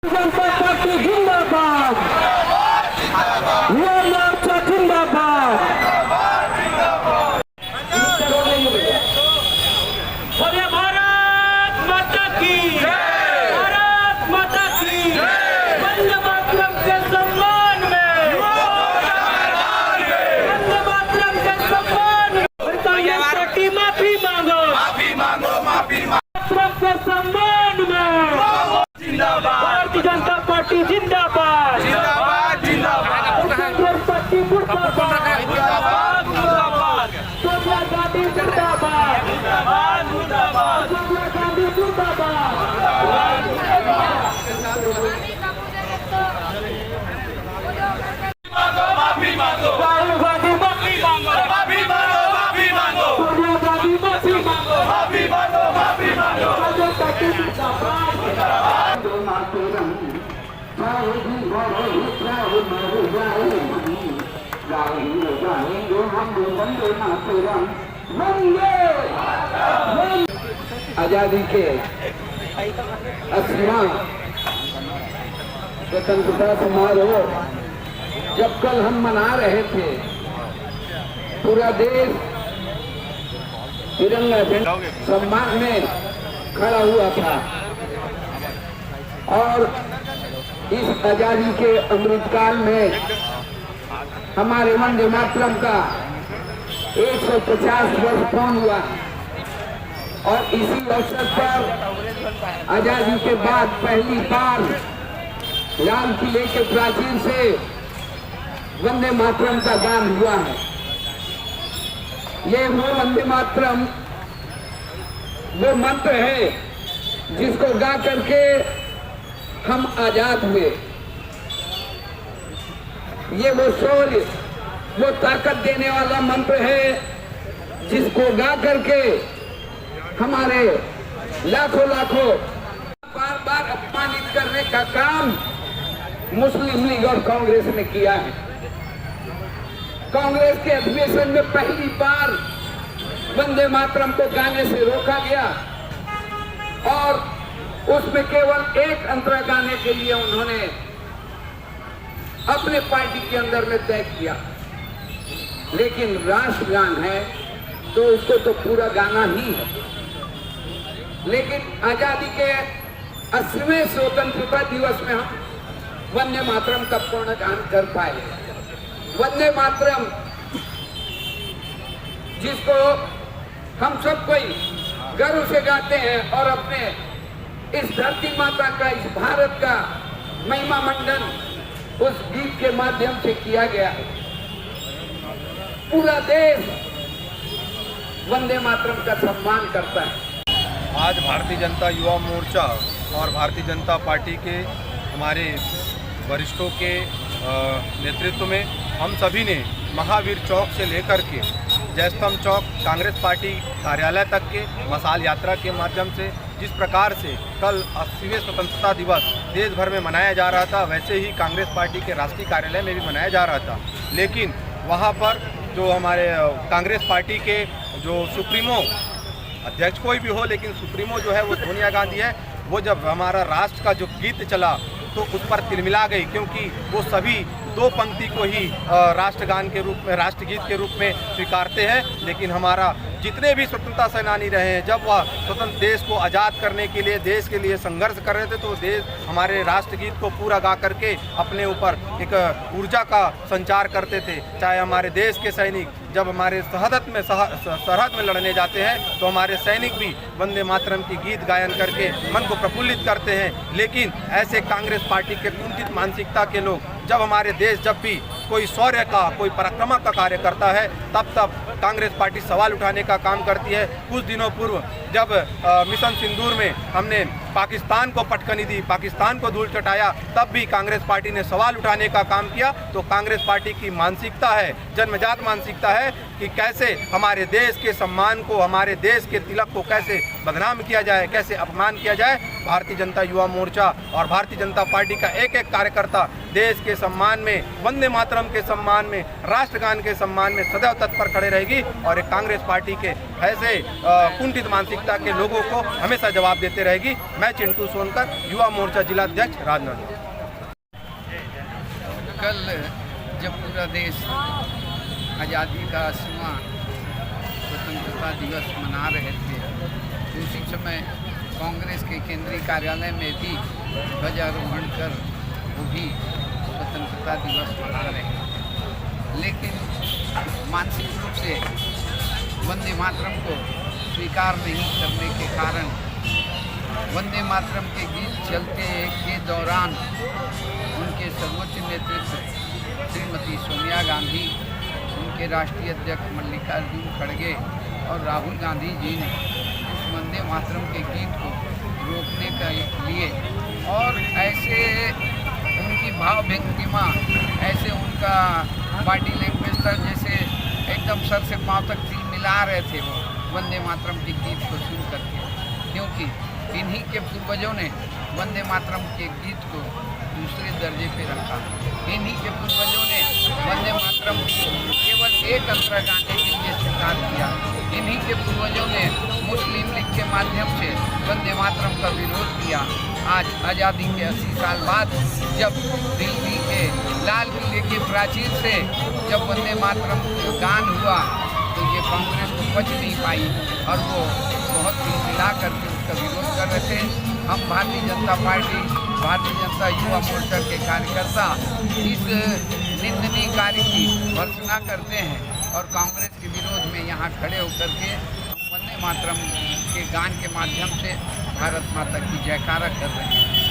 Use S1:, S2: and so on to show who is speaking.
S1: जनता party जिंदाबाद, युवा मोर्चा जिंदाबाद। बोले भारत माता की, भारत माता की। वंदे मातरम के सम्मान में, वंदे मातरम के सम्मान में कांग्रेस पार्टी माफी मांगो, माफी मांगो, माफी मांगो के सम्मान में। भारतीय जनता पार्टी जिंदाबाद, जिंदाबाद, जिंदाबाद। कांग्रेस पार्टी मुर्दाबाद, मुर्दाबाद, मुर्दाबाद। सोनिया गांधी मुर्दाबाद, मुर्दाबाद, मुर्दाबाद। सोनिया गांधी मुर्दाबाद, मुर्दाबाद, मुर्दाबाद। माफी मांगो, राहुल गांधी माफी मांगो, माफी मांगो, माफी मांगो। सोनिया गांधी माफी मांगो, माफी मांगो, माफी मांगो। कांग्रेस पार्टी जिंदाबाद, जिंदाबाद।
S2: आजादी के 80वां स्वतंत्रता समारोह जब कल हम मना रहे थे, पूरा देश तिरंगा झंडा सम्मान में खड़ा हुआ था और इस आजादी के अमृतकाल में हमारे वंदे मातरम का 150 वर्ष पूर्ण हुआ और इसी अवसर पर आजादी के बाद पहली बार लाल किले के प्राचीर से वंदे मातरम का गान हुआ है। ये वो वंदे मातरम वो मंत्र है जिसको गा करके हम आजाद हुए। ये वो शौर्य, वो ताकत देने वाला मंत्र है जिसको गा करके हमारे लाखों लाखों बार बार अपमानित करने का काम मुस्लिम लीग और कांग्रेस ने किया है। कांग्रेस के अधिवेशन में पहली बार वंदे मातरम को गाने से रोका गया और उसमें केवल एक अंतरा गाने के लिए उन्होंने अपने पार्टी के अंदर में तय किया, लेकिन राष्ट्रगान है तो उसको तो पूरा गाना ही है। लेकिन आजादी के 80वें स्वतंत्रता दिवस में हम वंदे मातरम का पूर्ण गान कर पाए। वंदे मातरम जिसको हम सब कोई गर्व से गाते हैं और अपने इस धरती माता का, इस भारत का महिमा मंडन उस गीत के माध्यम से किया गया है। पूरा देश वंदे मातरम का सम्मान करता है।
S3: आज भारतीय जनता युवा मोर्चा और भारतीय जनता पार्टी के हमारे वरिष्ठों के नेतृत्व में हम सभी ने महावीर चौक से लेकर के जयस्तंभ चौक कांग्रेस पार्टी कार्यालय तक के मशाल यात्रा के माध्यम से जिस प्रकार से कल 80वें स्वतंत्रता दिवस देश भर में मनाया जा रहा था, वैसे ही कांग्रेस पार्टी के राष्ट्रीय कार्यालय में भी मनाया जा रहा था। लेकिन वहां पर जो हमारे कांग्रेस पार्टी के जो सुप्रीमो, अध्यक्ष कोई भी हो लेकिन सुप्रीमो जो है वो सोनिया गांधी है, वो जब हमारा राष्ट्र का जो गीत चला तो उस पर तिलमिला गई, क्योंकि वो सभी दो पंक्ति को ही राष्ट्रगान के रूप में, राष्ट्रगीत के रूप में स्वीकारते हैं। लेकिन हमारा जितने भी स्वतंत्रता सेनानी रहे हैं, जब वह स्वतंत्र देश को आज़ाद करने के लिए, देश के लिए संघर्ष कर रहे थे, तो देश हमारे राष्ट्रगीत को पूरा गा करके अपने ऊपर एक ऊर्जा का संचार करते थे। चाहे हमारे देश के सैनिक जब हमारे सरहद में लड़ने जाते हैं तो हमारे सैनिक भी वंदे मातरम की गीत गायन करके मन को प्रफुल्लित करते हैं। लेकिन ऐसे कांग्रेस पार्टी के कुंठित मानसिकता के लोग जब हमारे देश जब भी कोई शौर्य का, कोई पराक्रम का कार्य करता है, तब कांग्रेस पार्टी सवाल उठाने का काम करती है। कुछ दिनों पूर्व जब मिशन सिंदूर में हमने पाकिस्तान को पटकनी दी, पाकिस्तान को धूल चटाया, तब भी कांग्रेस पार्टी ने सवाल उठाने का काम किया। तो कांग्रेस पार्टी की मानसिकता है, जन्मजात मानसिकता है कि कैसे हमारे देश के सम्मान को, हमारे देश के तिलक को कैसे बदनाम किया जाए, कैसे अपमान किया जाए। भारतीय जनता युवा मोर्चा और भारतीय जनता पार्टी का एक एक कार्यकर्ता देश के सम्मान में, वंदे मातरम के सम्मान में, राष्ट्रगान के सम्मान में सदैव तत्पर खड़े रहेगी और एक कांग्रेस पार्टी के ऐसे कुंठित मानसिकता के लोगों को हमेशा जवाब देते रहेगी। मैं चिंटू सोनकर, युवा मोर्चा जिलाध्यक्ष राजनंद।
S4: कल जब पूरा देश आज़ादी का 80वां स्वतंत्रता दिवस मना रहे थे, तो उसी समय कांग्रेस के केंद्रीय कार्यालय में भी ध्वजारोहण कर वो भी स्वतंत्रता दिवस मना रहे हैं। लेकिन मानसिक रूप से वंदे मातरम को स्वीकार नहीं करने के कारण वंदे मातरम के गीत चलते के दौरान उनके सर्वोच्च नेतृत्व श्रीमती सोनिया गांधी, उनके राष्ट्रीय अध्यक्ष मल्लिकार्जुन खड़गे और राहुल गांधी जी ने उस वंदे मातरम के गीत को रोकने के लिए और ऐसे उनकी भाव व्यक्तिमा, ऐसे उनका बॉडी लैंग्वेज था जैसे एकदम सर से पांव तक तिल मिला रहे थे वो वंदे मातरम के गीत को सुन करके, क्योंकि इन्हीं के पूर्वजों ने वंदे मातरम के गीत को दूसरे दर्जे पे रखा। इन्हीं के पूर्वजों ने वंदे मातरम को केवल एक अंतरा गाने के लिए स्वीकार किया। इन्हीं के पूर्वजों ने मुस्लिम लीग के माध्यम से वंदे मातरम का विरोध किया। आज आज़ादी के 80 साल बाद जब दिल्ली के लाल किले के प्राचीर से जब वंदे मातरम गान हुआ तो ये कांग्रेस को बच नहीं पाई और वो बहुत ही मिला करके उसका विरोध कर रहे थे। हम भारतीय जनता पार्टी, भारतीय जनता युवा मोर्चा के कार्यकर्ता इस निंदनीय कार्य की भर्त्सना करते हैं और कांग्रेस के विरोध में यहाँ खड़े होकर के हम वंदे मातरम के गान के माध्यम से भारत माता की जयकारा कर रहे हैं।